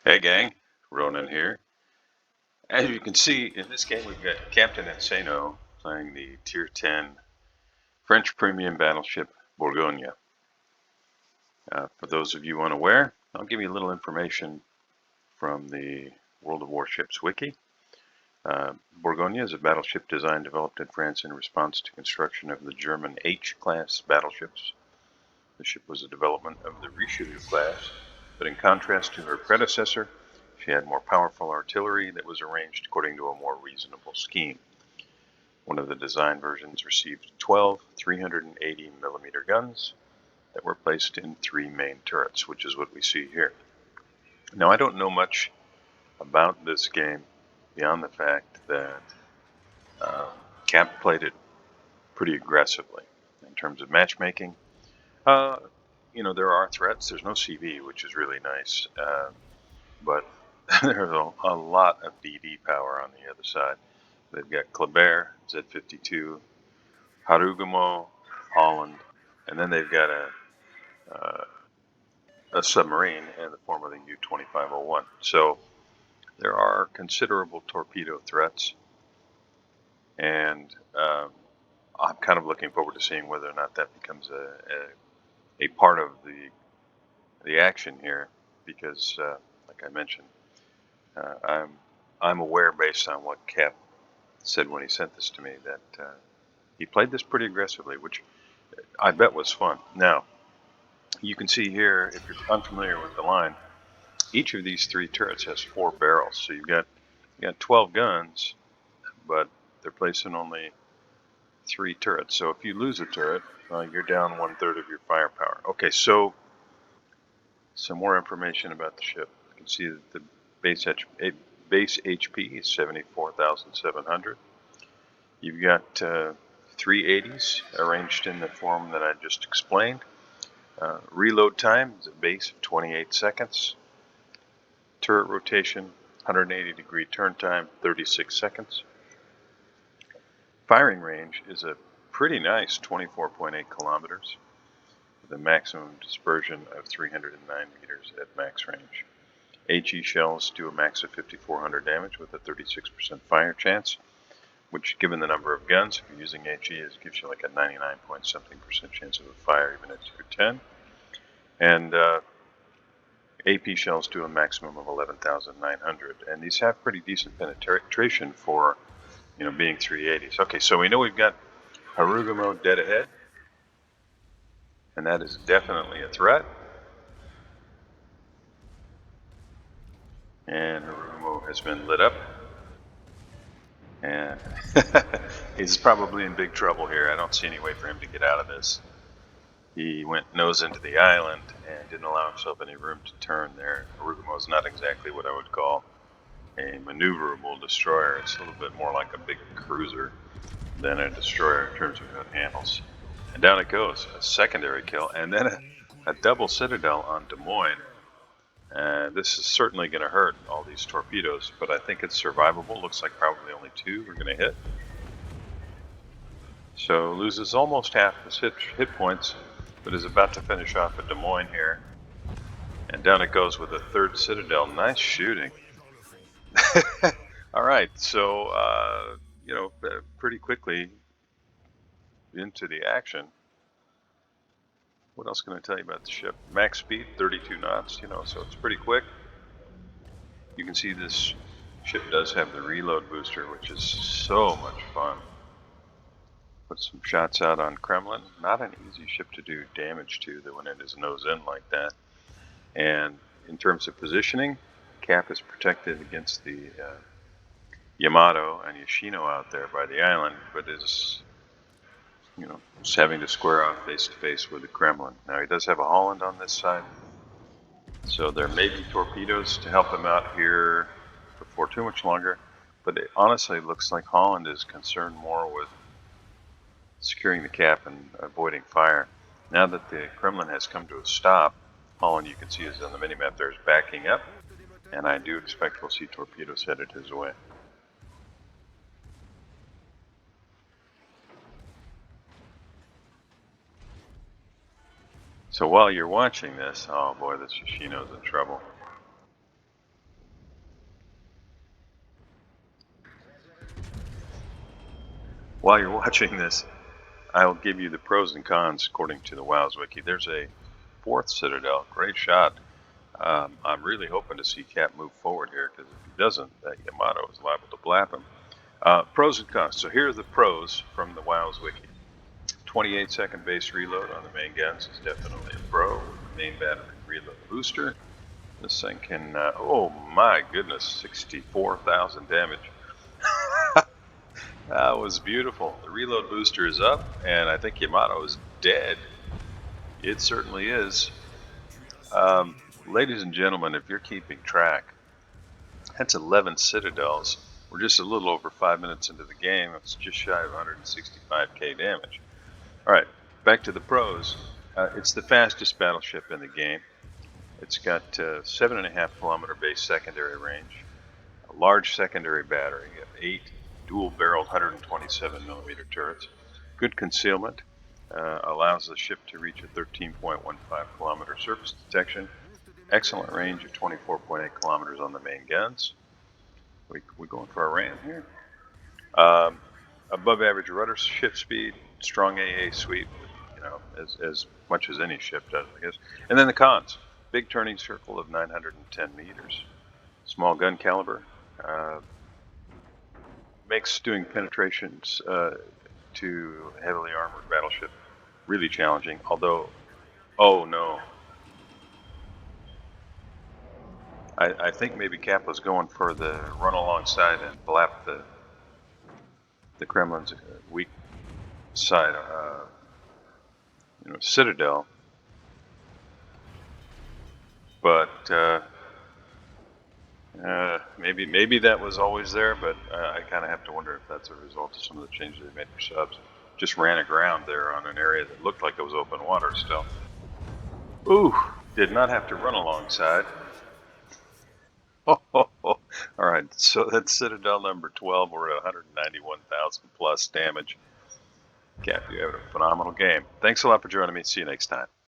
Hey gang, Ronan here. As you can see, in this game we've got Captain Insano playing the Tier 10 French premium battleship Bourgogne. For those of you unaware, I'll give you a little information from the World of Warships wiki. Bourgogne is a battleship designed and developed in France in response to construction of the German H-class battleships. The ship was a development of the Richelieu class, but in contrast to her predecessor, she had more powerful artillery that was arranged according to a more reasonable scheme. One of the design versions received 12 380mm guns that were placed in 3 main turrets, which is what we see here. Now, I don't know much about this game beyond the fact that Cap played it pretty aggressively in terms of matchmaking. There are threats. There's no CV, which is really nice, but there's a lot of DD power on the other side. They've got Kleber, Z52, Harugumo, Holland, and then they've got a submarine in the form of the U-2501. So there are considerable torpedo threats, and I'm kind of looking forward to seeing whether or not that becomes a part of the action here, because, like I mentioned, I'm aware, based on what Cap said when he sent this to me, that he played this pretty aggressively, which I bet was fun. Now, you can see here, if you're unfamiliar with the line, each of these 3 turrets has 4 barrels. So you've got 12 guns, but they're placing only 3 turrets. So if you lose a turret, you're down 1/3 of your firepower. Okay, so some more information about the ship. You can see that the base HP is 74,700. You've got 380s arranged in the form that I just explained. Reload time is a base of 28 seconds. Turret rotation, 180-degree turn time, 36 seconds. Firing range is a pretty nice 24.8 kilometers with a maximum dispersion of 309 meters at max range. HE shells do a max of 5,400 damage with a 36% fire chance, which, given the number of guns, if you're using HE, gives you like a 99-point-something% chance of a fire even at Tier 10. And AP shells do a maximum of 11,900, and these have pretty decent penetration for, being 380s. Okay, so we know we've got Harugumo dead ahead, and that is definitely a threat. And Harugumo has been lit up, and he's probably in big trouble here. I don't see any way for him to get out of this. He went nose into the island and didn't allow himself any room to turn there. Harugumo is not exactly what I would call a maneuverable destroyer. It's a little bit more like a big cruiser than a destroyer in terms of how it handles. And down it goes, a secondary kill, and then a double citadel on Des Moines. This is certainly going to hurt all these torpedoes, but I think it's survivable. Looks like probably only 2 are going to hit. So loses almost half his hit points, but is about to finish off at Des Moines here. And down it goes with a 3rd citadel. Nice shooting. All right, so, pretty quickly into the action. What else can I tell you about the ship? Max speed, 32 knots, so it's pretty quick. You can see this ship does have the reload booster, which is so much fun. Put some shots out on Kremlin. Not an easy ship to do damage to when it is nose in like that. And in terms of positioning, Cap is protected against the Yamato and Yoshino out there by the island, but is, just having to square off face to face with the Kremlin. Now, he does have a Holland on this side, so there may be torpedoes to help him out here before too much longer, but it honestly looks like Holland is concerned more with securing the Cap and avoiding fire. Now that the Kremlin has come to a stop, Holland, you can see, is on the minimap there, is backing up, and I do expect we'll see torpedoes headed his way. So while you're watching this, oh boy, this Yoshino's in trouble. While you're watching this, I'll give you the pros and cons according to the WoW's wiki. There's a fourth citadel. Great shot. I'm really hoping to see Cap move forward here, because if he doesn't, that Yamato is liable to blap him. Pros and cons. So here are the pros from the WoW's wiki. 28-second base reload on the main guns is definitely a pro. Main battery reload booster. This thing can, oh my goodness, 64,000 damage. That was beautiful. The reload booster is up, and I think Yamato is dead. It certainly is. Ladies and gentlemen, if you're keeping track, that's 11 citadels. We're just a little over 5 minutes into the game. It's just shy of 165k damage. All right, back to the pros. It's the fastest battleship in the game. It's got 7.5 kilometer base secondary range, a large secondary battery of 8 dual-barreled 127 millimeter turrets, good concealment, allows the ship to reach a 13.15 kilometer surface detection, excellent range of 24.8 kilometers on the main guns. We're going for a ram here. Above average rudder shift speed, strong AA sweep, as much as any ship does, I guess. And then the cons: big turning circle of 910 meters, small gun caliber, makes doing penetrations to heavily armored battleship really challenging. Although, oh no, I think maybe Cap was going for the run alongside and blap the Kremlin's weak side, citadel. But maybe that was always there. But I kind of have to wonder if that's a result of some of the changes they made for subs. Just ran aground there on an area that looked like it was open water still. Ooh, did not have to run alongside. All right, so that's Citadel number 12. We're at 191,000 plus damage. Cap, you have a phenomenal game. Thanks a lot for joining me. See you next time.